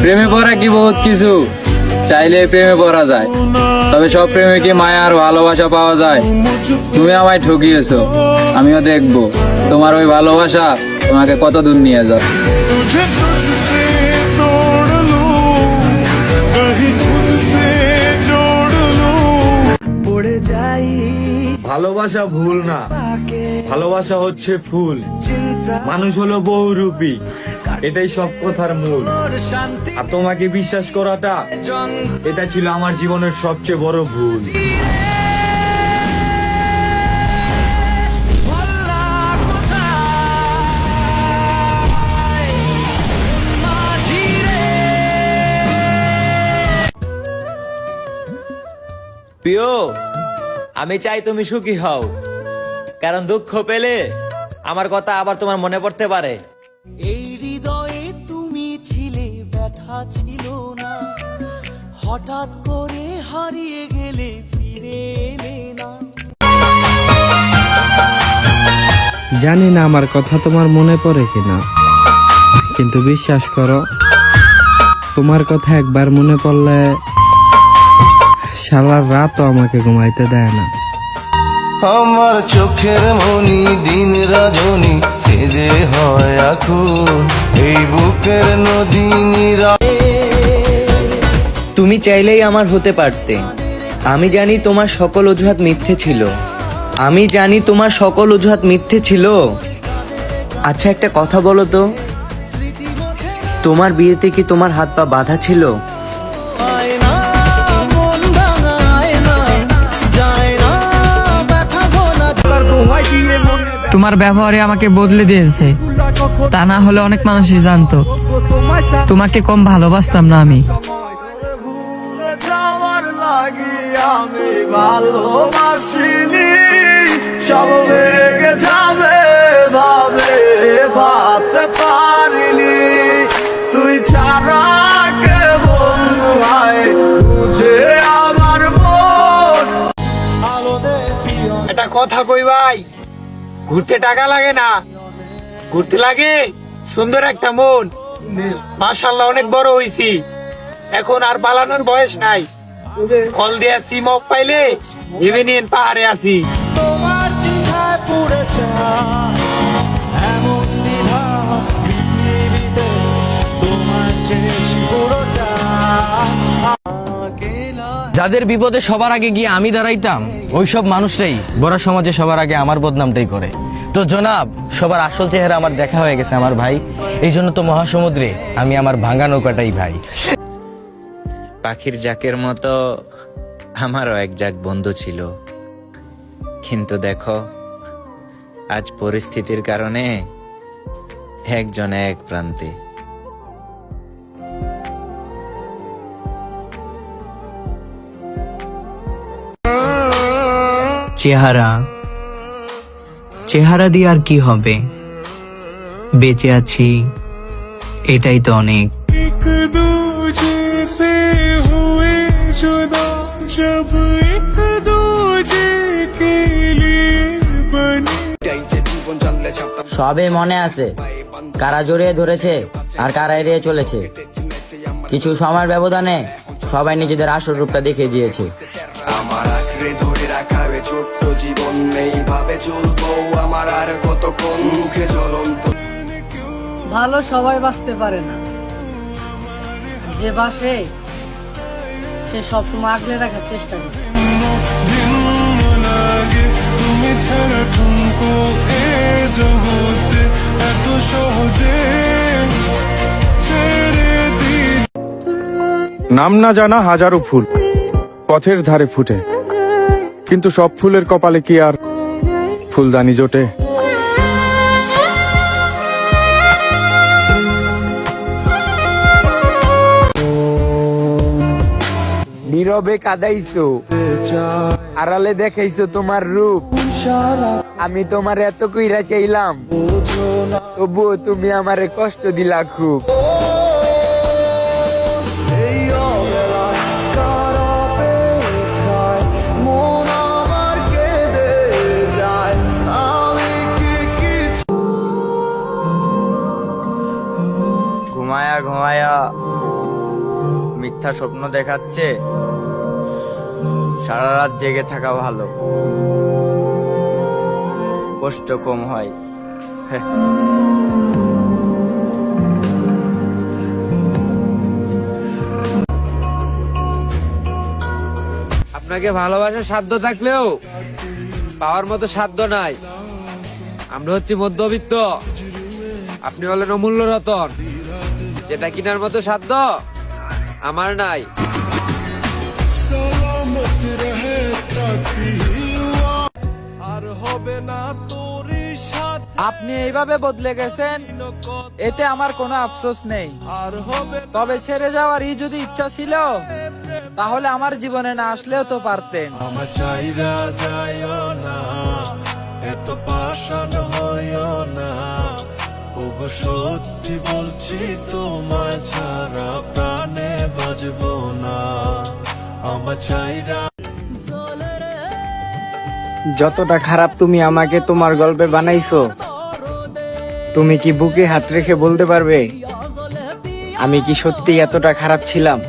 প্রেমে পড়া কি বহুত কিছু, চাইলে প্রেমে পড়া যায়, তবে সব প্রেমে কি মায়া আর ভালোবাসা পাওয়া যায়? তুমি আমায় ঠকিয়েছো, আমিও দেখবো তোমার ওই ভালোবাসা তোমাকে কত দূর নিয়ে যায়। तुझे तुझसे तोड़ लूं, कहीं खुद से जोड़ लूं। পড়ে যাই ভালোবাসা ভুল না, ভালোবাসা হচ্ছে ফুল। চিন্তা মানুষ হলো বহুরূপী, এটাই সব কথার মূল। শান্তি আর তোমাকে বিশ্বাস করাটা, জন এটা ছিল আমার জীবনের সবচেয়ে বড় ভুল। ভোলা কোথায় মাঝি রে। প্রিয়, আমি চাই তুমি সুখী হও, কারণ দুঃখ পেলে আমার কথা আবার তোমার মনে পড়তে পারে। এই হৃদয়ে তুমি ছিলে, ব্যথা ছিল না, হঠাৎ করে হারিয়ে গেলে, ফিরে এলে না। জানি না আমার কথা তোমার মনে পড়ে কিনা, কিন্তু বিশ্বাস করো, তোমার কথা একবার মনে পড়লে সারা রাতও আমাকে ঘুমাইতে দেয় না। আমার চোখের মনি দিন রজনী কেঁদে হয় আকুল, এই বুকের নদী নিরা। তুমি চাইলেই আমার হতে পারতে। আমি জানি তোমার সকল অজুহাত মিথ্যে ছিল। আমি জানি তোমার সকল অজুহাত মিথ্যে ছিল। আচ্ছা, একটা কথা বলো তো, তোমার বিয়েতে কি তোমার হাত পা বাঁধা ছিল? আয় না, মন ভাঙায় না, যায় না, ব্যথা গোনা তোমার ব্যবহারে আমাকে বদলে দিয়েছে, তা না হলে অনেক মানুষই জানতো তোমাকে কম ভালোবাসতাম না আমি। ভুলে যাওয়ার লাগি আমি ভালোবাসিনি, সব ভেঙে যাবে ভাবে ভাবতে পারিনি। তুই ছাড়া কে বন্ধু হয় বুঝে আমার মন। একটা কথা কই ভাই, ঘুরতে টাকা লাগে না, ঘুরতে লাগে সুন্দর একটা মন। মাশাআল্লাহ অনেক বড় হইছি, এখন আর পালানোর বয়স নাই। কল দিয়া সিম অফ পাইলে ইভেনিয়ন পাহাড়ে আছি। তোমার দ্বিধায় পড়ে যায়, এমন দ্বিধা পৃথিবীতে তোমার চেয়েছি পুরোটা। যাদের বিপদে সবার আগে গিয়ে আমি দাঁড়াইতাম, ওইসব মানুষরাই বড় সমাজে সবার আগে আমার বদনামটাই করে। তো জনাব, সবার আসল চেহারা আমার দেখা হয়ে গেছে আমার ভাই। এই জন্য তো মহাসমুদ্রে আমি আমার ভাঙা নৌকাটাই ভাই। পাখির জাকের মতো আমারও এক জাক বন্ধু ছিল, কিন্তু দেখো আজ পরিস্থিতির কারণে একজন এক প্রান্তে। চেহারা চেহারা দিয়ে আর কি হবে, বেঁচে আছি এটাই তো অনেক। एक दूजे से हुए जुदा, जब एक दूजे के लिए बने। সবে মনে আছে কারা জড়িয়ে ধরেছে আর কারা এড়িয়ে চলেছে। কিছু সময়ের ব্যবধানে সবাই নিজেদের আসল রূপটা দেখিয়ে দিয়েছে। আমার আঁকড়ে ধরে রাখা এ ছোট্ট জীবন এইভাবে চলবো আমার আর কতক্ষণ, মুখে জ্বলন্ত। ভালো সবাই বাঁচতে পারে না, যে বাসে সে সবসময় আগলে রাখার চেষ্টা করে। दिन লাগে তুমি ছাড়া ঠুমকো এ জগতে এত সহজে ছেড়ে দিল। নাম না জানা হাজারো ফুল পথের ধারে ফুটে, কিন্তু সব ফুলের কপালে কি আর ফুলদানি জোটে? নীরবে কাঁদাইছো, আড়ালে দেখাইছো তোমার রূপ। আমি তোমার এত কইরা চাইলাম, তবুও তুমি আমারে কষ্ট দিলা খুব। ঘুমায়া ঘুমায়া মিথ্যা স্বপ্ন দেখাচ্ছে সারা রাত জেগে থাকা ভালো, কষ্ট কম হয়। হ্যাঁ। আপনাকে ভালোবাসার সাধ্য থাকলেও পাওয়ার মতো সাধ্য নাই। আমরা হচ্ছি মধ্যবিত্ত, আপনি হলেন অমূল্য রতন, যেটা কেনার মতো সাধ্য আমার নাই। सलामत रहे ताकि আর হবে না তোর সাথে, আপনি এইভাবে বদলে গেছেন, এতে আমার কোনো আফসোস নেই। আর হবে তবে ছেড়ে যাওয়ারই যদি ইচ্ছা ছিল, তাহলে আমার জীবনে না আসলেও তো পারতেন। আমার চাইরা যাইও না, এত পাষাণ হইও না, ওগো সত্যি বলছি তোমায় ছাড়া প্রাণে বাজবো না। আমার চাইরা যতটা খারাপ তুমি আমাকে তোমার গল্পে বানাইছো, তুমি কি বুকে হাত রেখে বলতে পারবে আমি কি সত্যি এতটা খারাপ ছিলাম?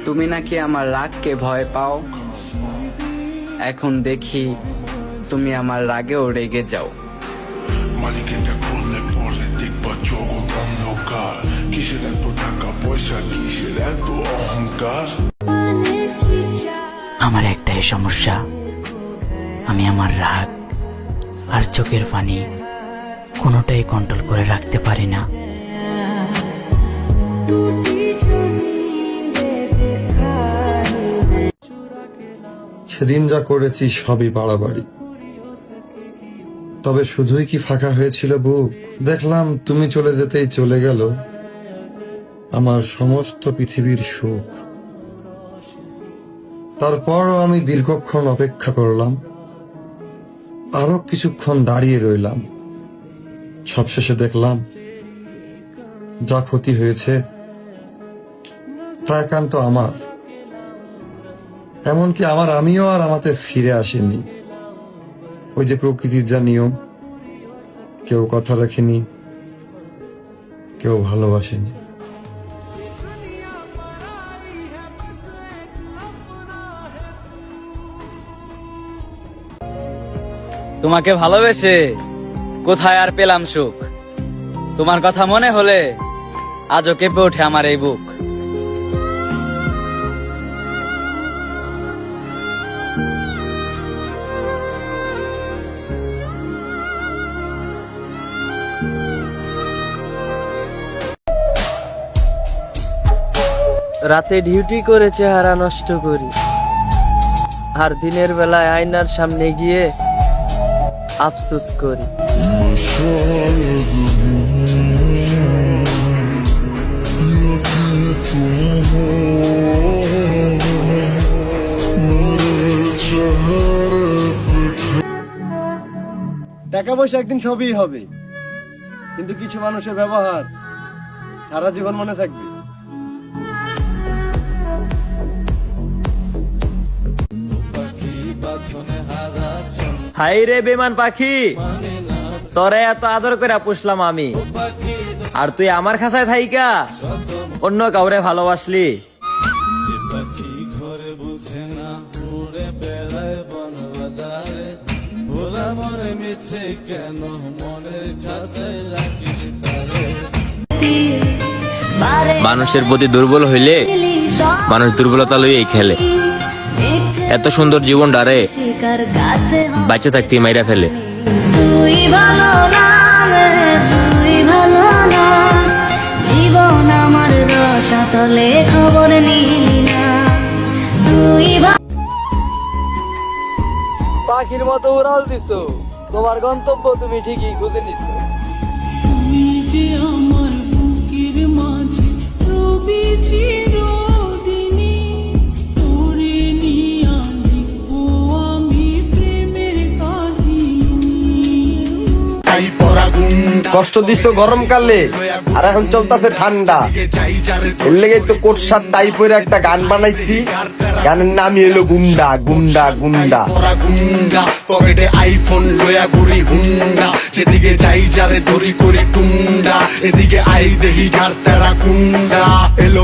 তুমি নাকি আমার রাগকে ভয় পাও, এখন দেখি তুমি আমার রাগেও রেগে যাও। মালিকেটা করলে পরে দেখবা জগৎ অন্ধকার, কিসের এত টাকা পয়সা, কিসের এত অহংকার। আমার একটাই সমস্যা, আমি আমার রাগ আর চোখের পানি কোনোটাই কন্ট্রোল করে রাখতে পারি না। সেদিন যা করেছি সবই বাড়াবাড়ি, তবে শুধুই কি ফাঁকা হয়েছিল বুক? দেখলাম তুমি চলে যেতেই চলে গেল আমার সমস্ত পৃথিবীর সুখ। তারপরও আমি দীর্ঘক্ষণ অপেক্ষা করলাম, আরো কিছুক্ষণ দাঁড়িয়ে রইলাম। সবশেষে দেখলাম যা ক্ষতি হয়েছে তা একান্ত আমার। এমনকি আমার আমিও আর আমাতে ফিরে আসেনি। ওই যে প্রকৃতির যা নিয়ম, কেউ কথা রাখেনি, কেউ ভালোবাসেনি। তোমাকে ভালোবেসে কোথায় আর পেলাম সুখ, তোমার কথা মনে হলে আজও কেঁপে ওঠে আমার এই বুক। রাতে ডিউটি করে চেহারা নষ্ট করি, আর দিনের বেলায় আয়নার সামনে গিয়ে আফসোস করি। টাকা পয়সা একদিন সবই হবে, কিন্তু কিছু মানুষের ব্যবহার সারা জীবন মনে থাকবে। হাই রে বেমান পাখি, তোরে এত আদর করে পুষলাম আমি, আর তুই আমার খাঁচায় থাইকা অন্য কাউরে ভালোবাসলি। মানুষের প্রতি দুর্বল হইলে মানুষ দুর্বলতা লইয়াই খেলে। এত সুন্দর জীবন ডারে বাঁচে থাকতে মাইরা ফেলে। তুই ভালো না তুই ভালো না, জীবন আমার রসাতলে খবর নিলি না। তুই পাখির মতো উড়াল দিছো, তোমার গন্তব্য তুমি ঠিকই খুঁজে নিছো। কষ্ট দিস তো গরমকালে, আর এখন চলতেছে ঠান্ডা। এর লেগে তো কোট শার্ট টাই পরে একটা গান বানাইছি, গানের নামই হলো গুন্ডা গুন্ডা গুন্ডা। পকেটে আইফোন লয়া ঘুরি হুন্ডা, যেদিকে যাই যারে ধরি করি টুন্ডা, এদিকে আই দেখি ঘাট তেরা কুন্ডা এলো।